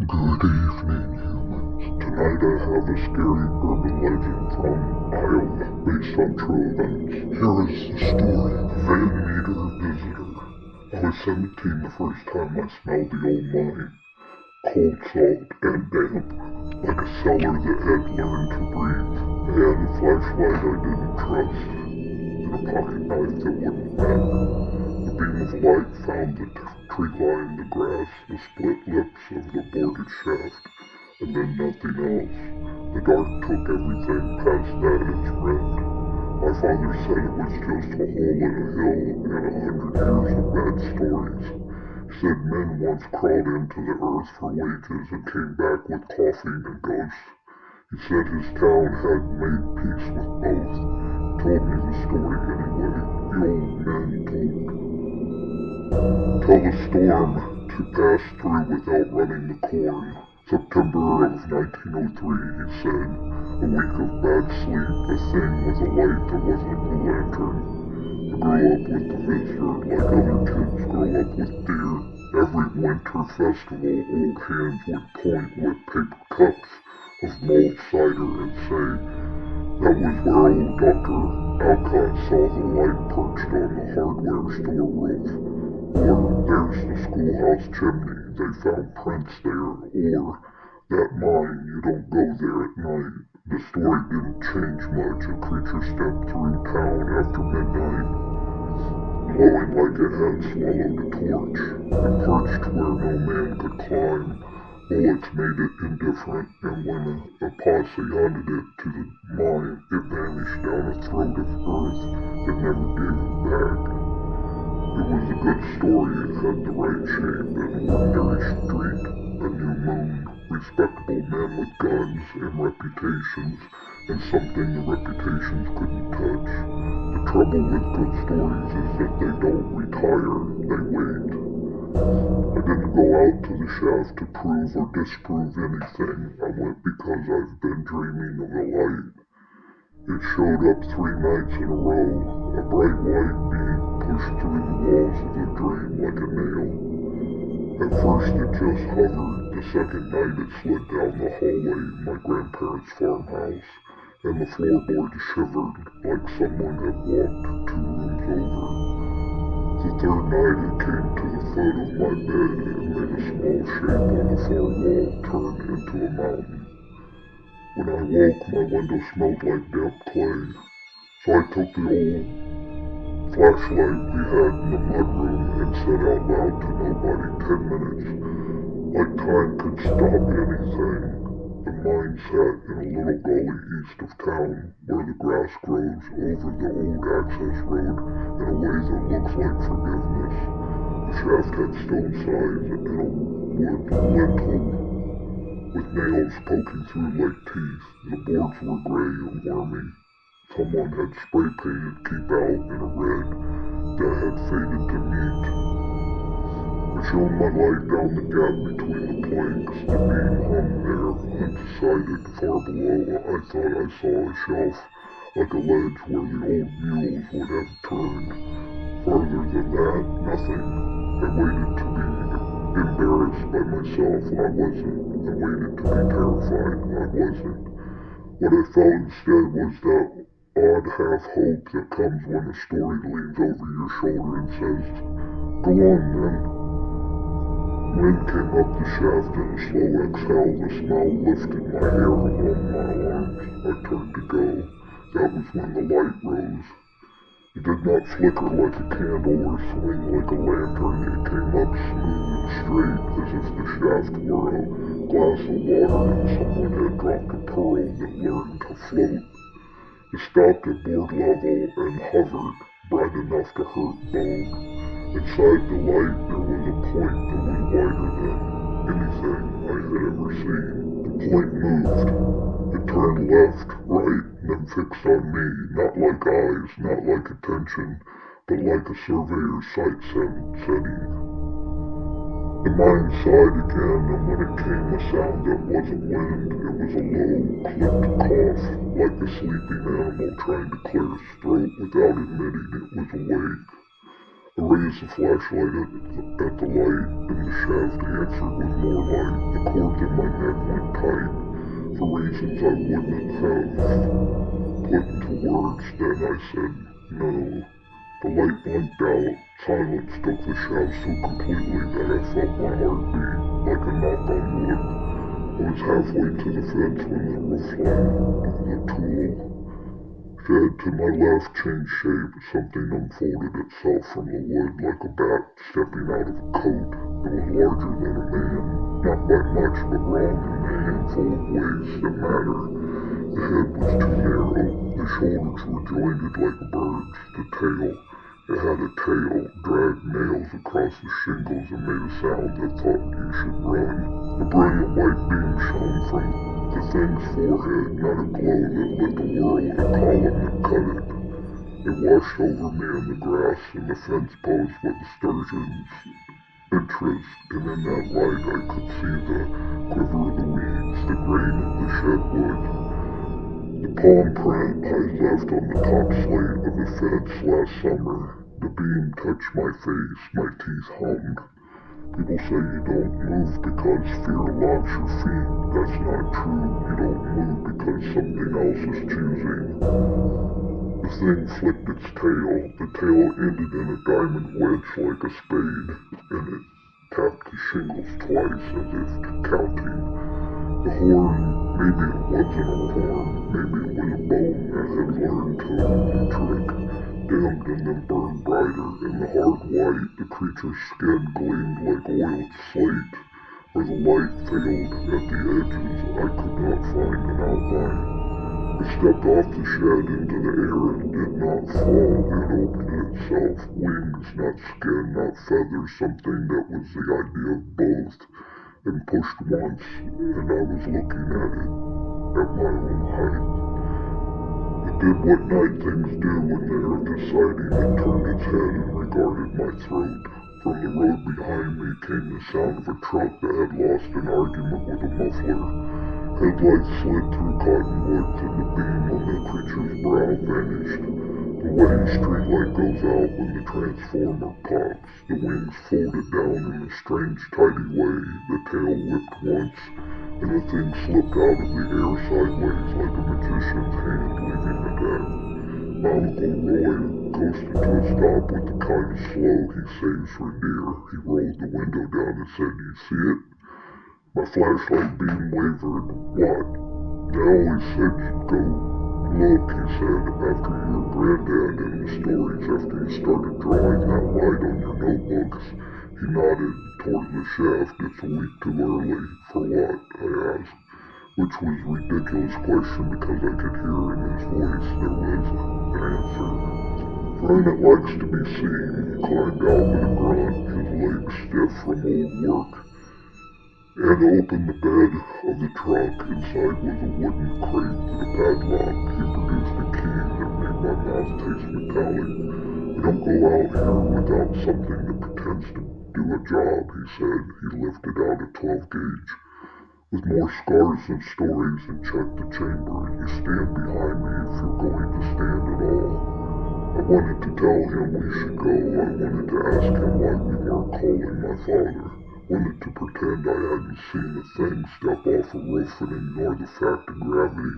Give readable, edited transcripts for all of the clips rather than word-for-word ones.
Good evening, humans. Tonight I have a scary urban legend from Iowa based on true events. Here is the story. Van Meter Visitor. I was 17 the first time I smelled the old mine. Cold salt and damp, like a cellar that had learned to breathe. I had a flashlight I didn't trust, and a pocket knife that wouldn't bend. The beam of light found the tree line, the grass, the split lips of the boarded shaft, and then nothing else. The dark took everything past that its rent. My father said it was just a hole in a hill and 100 years of bad stories. He said men once crawled into the earth for wages and came back with coughing and ghosts. He said his town had made peace with both. He told me the story anyway. The old man told. Tell the storm to pass through without running the corn. September of 1903, he said. A week of bad sleep, a thing with a light that wasn't a lantern. I grew up with the visitor like other kids grow up with deer. Every winter festival, old hands would point with paper cups of mulled cider and say, that was where old Dr. Alcott saw the light perched on the hardware store roof. Or, there's the schoolhouse chimney, they found prints there. Or, that mine, you don't go there at night. The story didn't change much. A creature stepped through town after midnight, glowing like it had swallowed a torch. It perched where no man could climb. Bullets made it indifferent, and when a posse hunted it to the mine, it vanished down a throat of earth that never gave it back. It was a good story. It had the right shape, an ordinary street, a new moon, respectable men with guns and reputations, and something the reputations couldn't touch. The trouble with good stories is that they don't retire, they wait. I didn't go out to the shaft to prove or disprove anything. I went because I've been dreaming of a light. It showed up 3 nights in a row, a bright white bead pushed through the walls of the dream like a nail. At first it just hovered. The second night it slid down the hallway in my grandparents' farmhouse, and the floorboards shivered like someone had walked 2 rooms over. The third night it came to the foot of my bed and made a small shape on the far wall turn into a mountain. When I woke, my window smelled like damp clay, so I took the old flashlight we had in the mudroom and said out loud to nobody, 10 minutes, like time could stop anything. The mine sat in a little gully east of town, where the grass grows over the old access road in a way that looks like forgiveness. The shaft had stone sides and a wood lintel with nails poking through like teeth. The boards were gray and wormy. Someone had spray painted keep out in a red that had faded to meat. I shone my light down the gap between the planks. The beam hung there, undecided. Far below, I thought I saw a shelf, like a ledge where the old mules would have turned. Farther than that, nothing. I waited to be embarrassed by myself. I wasn't. I waited to be terrified. I wasn't. What I felt instead was that odd half hope that comes when a story leans over your shoulder and says, go on then. Wind came up the shaft in a slow exhale. The smell lifted my hair along my arms. I turned to go. That was when the light rose. It did not flicker like a candle or swing like a lantern. It came up smooth and straight, as if the shaft were a glass of water and someone had dropped a pearl that learned to float. It stopped at board level and hovered, bright enough to hurt bone. Inside the light there was a point that was wider than anything I had ever seen. The point moved. It turned left, right, then fixed on me, not like eyes, not like attention, but like a surveyor's sight setting. The mine sighed again, and when it came a sound that wasn't wind, it was a low, clipped cough, like a sleeping animal trying to clear its throat without admitting it was awake. I raised the flashlight at the light, and the shaft answered with more light. The cord questions I wouldn't have put into words, then I said no. The light blinked out. Silence took the shadow so completely that I felt my heart beat like a knock on wood. I was halfway to the fence when the roofline of the tool shed to my left changed shape. Something unfolded itself from the wood like a bat stepping out of a coat. It was larger than a man, not by much, but wrong in a handful of ways that matter. The head was too narrow. The shoulders were jointed like a bird's. The tail, it had a tail, dragged nails across the shingles and made a sound that thought you should run. A brilliant white beam shone from the thing's forehead, not a glow that lit the world, a column that cut it. It washed over me in the grass and the fence post with the sturgeon's interest, and in that light I could see the quiver of the weeds, the grain of the shed wood. The palm print I left on the top slate of the fence last summer. The beam touched my face, my teeth hummed. People say you don't move because fear locks your feet. That's not true. You don't move because something else is choosing. The thing flicked its tail. The tail ended in a diamond wedge like a spade, and it tapped the shingles twice as if counting. The horn, maybe it wasn't a horn, maybe it was a bone that had learned to the trick, dimmed and then burned brighter. In the hard white, the creature's skin gleamed like oiled slate. Where the light failed at the edges, I could not find an outline. It stepped off the shed into the air and did not fall. It opened itself, wings, not skin, not feathers, something that was the idea of both, and pushed once, and I was looking at it, at my own height. It did what night things do when they are deciding. It turned its head and regarded my throat. From the road behind me came the sound of a truck that had lost an argument with a muffler. Headlights slid through cottonwoods and the beam on the creature's brow vanished. The way a streetlight goes out when the transformer pops. The wings folded down in a strange tidy way. The tail whipped once, and the thing slipped out of the air sideways like a magician's hand leaving the deck. My Uncle Roy coasted to a stop with the kind of slow he saves for deer. He rolled the window down and said, "You see it?" My flashlight beam wavered. "What?" "They always said you'd go look," he said, "after your granddad and the stories, after you started drawing that light on your notebooks." He nodded toward the shaft. "It's a week too early." "For what?" I asked, which was a ridiculous question because I could hear in his voice there was an answer. "Vernon likes to be seen." He climbed out with a grunt, his legs stiff from old work, and opened the bed of the truck. Inside was a wooden crate with a padlock. He produced a key that made my mouth taste metallic. "We don't go out here without something that pretends to do a job," he said. He lifted out a 12 gauge with more scars than stories and checked the chamber. "You stand behind me if you're going to stand at all." I wanted to tell him we should go. I wanted to ask him why we weren't calling my father. Wanted to pretend I hadn't seen a thing step off a roof and ignore the fact of gravity.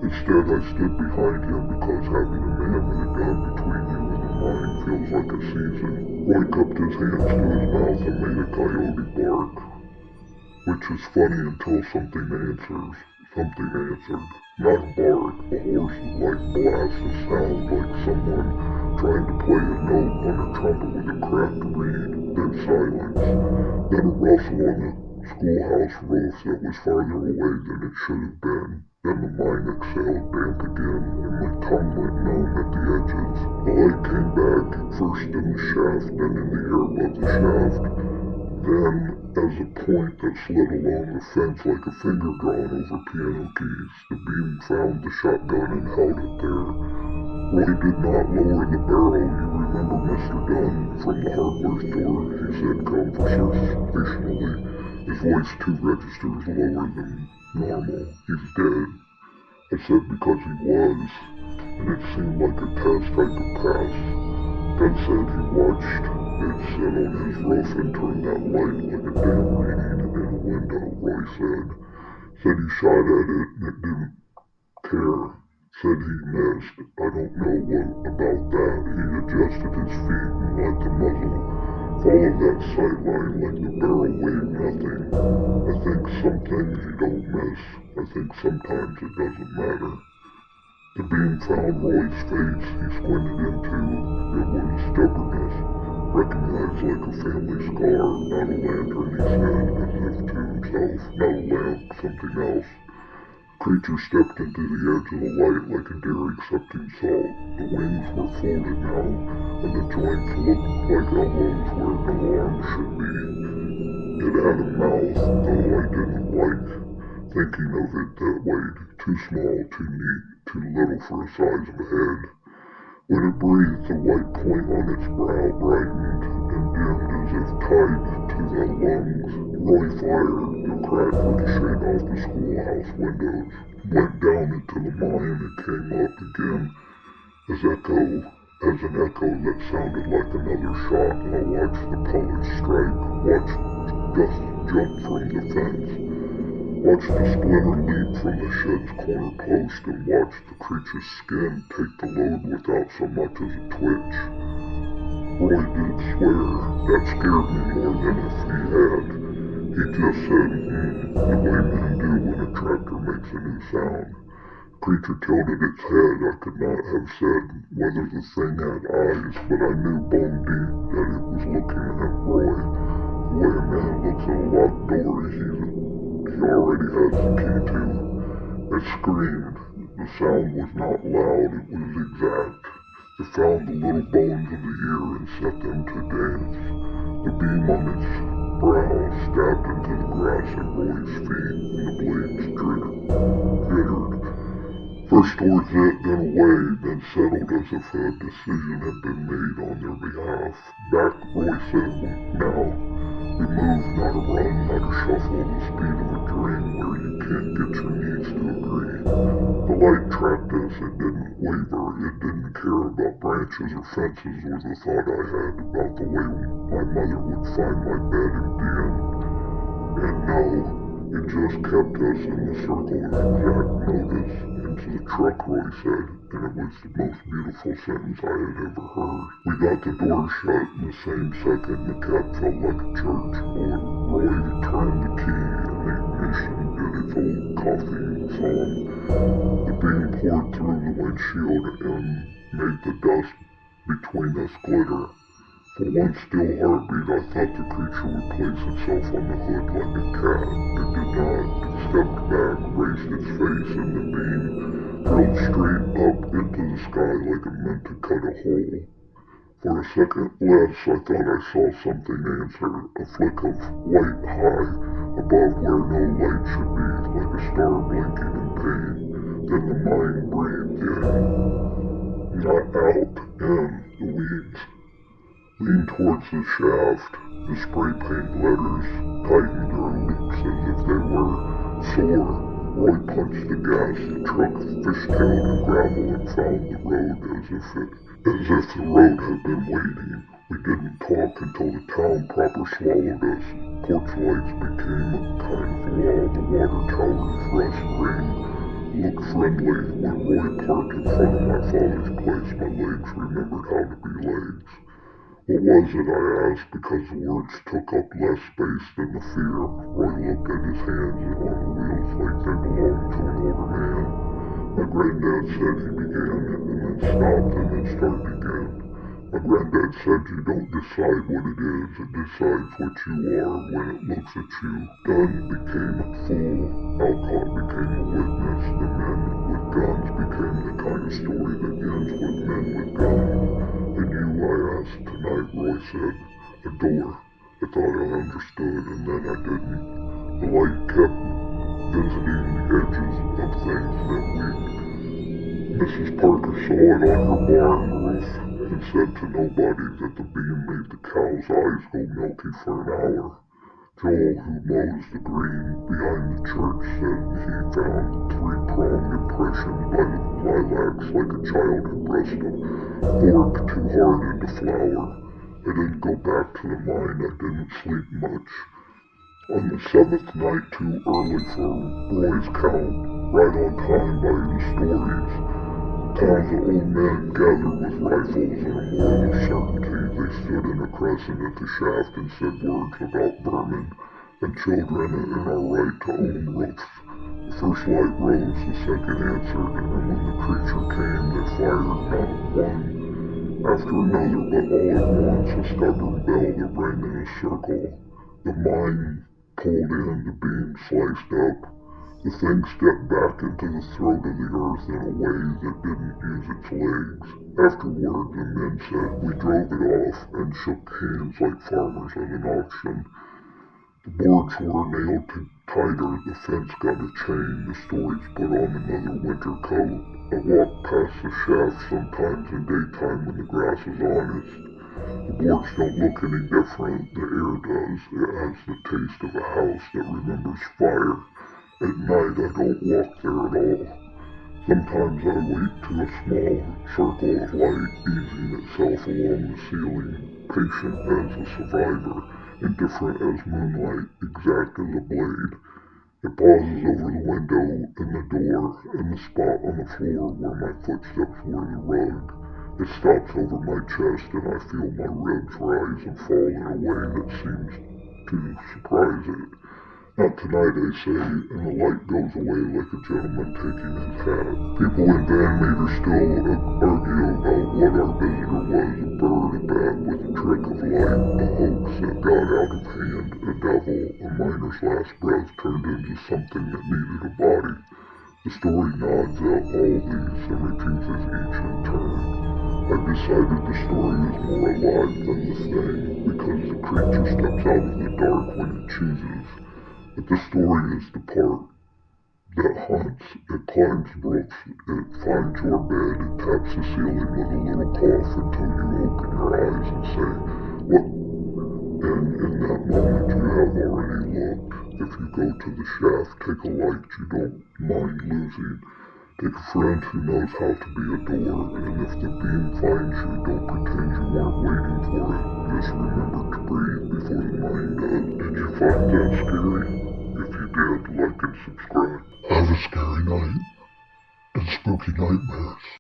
Instead, I stood behind him because having a man with a gun between you and the mine feels like a season. Roy cupped his hands to his mouth and made a coyote bark, which is funny until something answered. Not a bark, a horse-like blast, a sound like someone trying to play a note on a trumpet with a cracked reed. Then silence. Then a rustle on the schoolhouse roof that was farther away than it should have been. Then the mine exhaled damp again, and my tongue went numb at the edges. The light came back, first in the shaft, then in the air above the shaft. Then, as a point that slid along the fence like a finger drawn over piano keys, the beam found the shotgun and held it there. Roy did not lower the barrel. "You remember Mr. Dunn from the hardware store?" he said conversationally, his voice 2 registers lower than normal. "He's dead." I said because he was, and it seemed like a test I could pass. Dunn said he watched it sit on his roof and turn that light like a damn reading in a window. Roy said, Said he shot at it and it didn't care. Said he missed. I don't know what about that. He adjusted his feet and let the muzzle follow that sight line like the barrel weighed nothing. I think some things you don't miss. I think sometimes it doesn't matter. The beam found Roy's face. He squinted into it was stubbornness, recognized like a family scar, not a lantern, he said, as if to himself, not a lamp, something else. Creature stepped into the edge of the light like a deer accepting salt. The wings were folded now, and the joints looked like elbows where no arms should be. It had a mouth, though I didn't like thinking of it that way. Too small, too neat, too little for the size of a head. When it breathed, the white point on its brow brightened and dimmed as if tied to the lungs. Roy fired. The crack ricocheted off the schoolhouse windows, went down into the mine, and came up again as an echo that sounded like another shot. I watched the pellets strike, watched Gus jump from the fence, watched the splinter leap from the shed's corner post, and watched the creature's skin take the load without so much as a twitch. Roy did swear. That scared me more than if he had. He just said, the way men do when a tractor makes a new sound. The creature tilted its head. I could not have said whether the thing had eyes, but I knew bone deep that it was looking at Roy. The way a man looks at a locked door he already has the key to. It screamed. The sound was not loud, it was exact. It found the little bones of the ear and set them to dance. The beam on its brow stabbed into the grass at Roy's feet, and the blades jittered. First towards it, then away, then settled as if a decision had been made on their behalf. Back, Roy said, now. We moved, not a run, not a shuffle, the speed of a dream where you can't get your knees to agree. The light tracked us, it didn't waver, it didn't care about branches or fences or the thought I had about the way my mother would find my bed in the end. And no, it just kept us in the circle of exact notice. Into the truck, Roy said, and it was the most beautiful sentence I had ever heard. We got the door shut in the same second. The cab felt like a church. Roy turned the key and the ignition did its old coughing song. The beam poured through the windshield and made the dust between us glitter. For one still heartbeat, I thought the creature would place itself on the hood like a cat. It did not. It stepped back, raised its face, and the beam drilled straight up into the sky like it meant to cut a hole. For a second less, I thought I saw something answer, a flick of white high above where no light should be, like a star blinking in pain. Then the mind breathed in, not out, in, the weeds leaned towards the shaft. The spray paint letters tightened their loops as if they were sore. Roy punched the gas. The truck fishtailed in gravel and found the road as if the road had been waiting. We didn't talk until the town proper swallowed us. Porch lights became a kind of wall. The water towered of rust rain looked friendly. When Roy parked in front of my father's place, my legs remembered how to be legs. What was it, I asked, because the words took up less space than the fear. Roy looked at his hands on the wheels like they belonged to an older man. My granddad said he began it and then stopped and then started again. My granddad said you don't decide what it is, it decides what you are when it looks at you. Dunn became a fool. Alcott became a witness. The men with guns became the kind of story that ends with men with guns. And you, I asked tonight, Roy said. A door. I thought I understood, and then I didn't. The light kept visiting the edges of things that week. Mrs. Parker saw it on her barn roof and said to nobody that the beam made the cow's eyes go milky for an hour. Joel, who mows the green behind the church, said he found three-pronged impressions by the lilacs like a child who pressed a fork too hard into flour. I didn't go back to the mine. I didn't sleep much. On the seventh night, too early for Roy's count, right on time by the stories, towns of old men gathered with rifles and a moral of certainty. They stood in a crescent at the shaft and said words about vermin and children and our right to own roofs. The first light rose, the second answered, and when the creature came, they fired not one after another, but all at once, a stubborn bell that rang in a circle. The mine pulled in, the beam sliced up. The thing stepped back into the throat of the earth in a way that didn't use its legs. Afterward, the men said, we drove it off and shook hands like farmers at an auction. The boards were nailed tighter, the fence got a chain, the stories put on another winter coat. I walk past the shaft sometimes in daytime when the grass is honest. The boards don't look any different, the air does. It has the taste of a house that remembers fire. At night I don't walk there at all. Sometimes I wait to a small circle of light easing itself along the ceiling, patient as a survivor, indifferent as moonlight, exact as a blade. It pauses over the window and the door and the spot on the floor where my footsteps were the rug. It stops over my chest and I feel my ribs rise and fall in a way that seems to surprise it. Not tonight, I say, and the light goes away like a gentleman taking his hat. People in Van Meter still argue about what our visitor was, a bird, a bat with a trick of light, a hoax that got out of hand, a devil, a miner's last breath turned into something that needed a body. The story nods at all these and repeats each in turn. I've decided the story is more alive than the thing, because the creature steps out of the dark when it chooses. But the story is the part that haunts. It climbs brooks, it finds your bed, it taps the ceiling with a little cough until you open your eyes and say, what? And in that moment you have already looked. If you go to the shaft, take a light you don't mind losing. Take a friend who knows how to be a door, and if the beam finds you, don't pretend you weren't waiting for it. Just remember to breathe before the mind does. Did you find that scary? If you did, like and subscribe. Have a scary night and spooky nightmares.